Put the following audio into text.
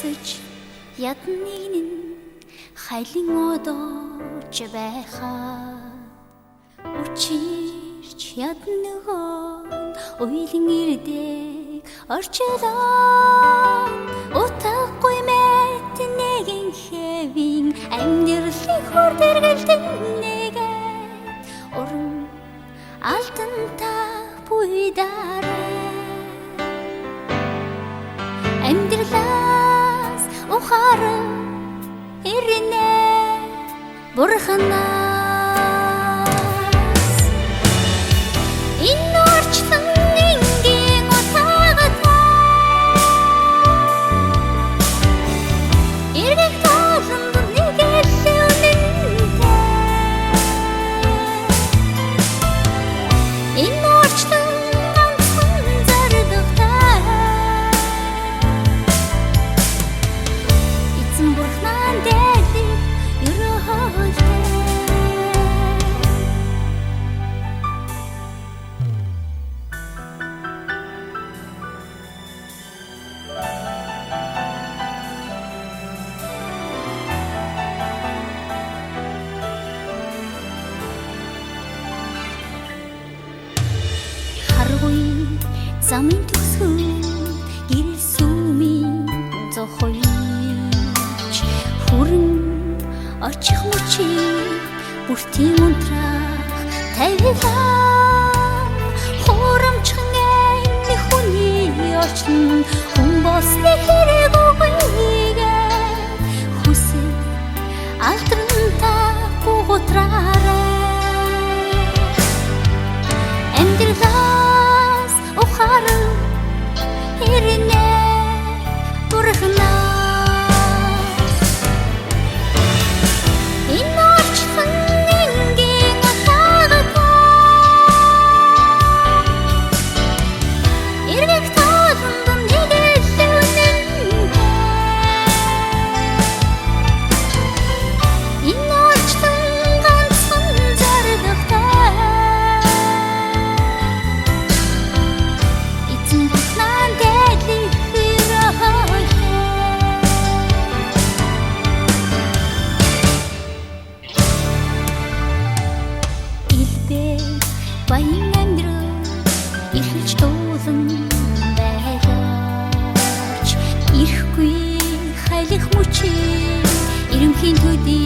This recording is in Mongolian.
зогсож ядныг нь хайлын одооч байхаа учирч ядногоон уйлын ирдэг орчлоо утгагүй мэт нэгэн хэвийн амьдралын хүрдэргэлтэн нэгээд уран алтантаа буйдаарай амьдралаас ухааран ирнэ бурханаас энэ орчлон энгийн утаагатай эргэх тоолонд нэгэл үнэнтэй энэ орчлон ганцхан зардагтай эзэн бурхнаа дээлийг ерөөлтэй харгүй замын төгсгөл гэрэл сүмийн зохиолч хүрэн очих мөчийн бүртийн унтрах тавилаа хурамчхан энэ хүний орчин хүн босны хэрэг үгүйгээ хүсэл алдрантаа бугутраарай амьдралаас ухааран ирнэ бурханаас энэ орчлон энгийн утаагатай эргэх тоолонд нэгэл үнэнтэй энэ орчлон ганцхан зардагтай эзэн бурхнаа дээлийг ерөөлтэй илбээ баян амьдрал эрхэлж дуулан байгаач ирэхгүй хайлах мөчийн эрэмхийн төдий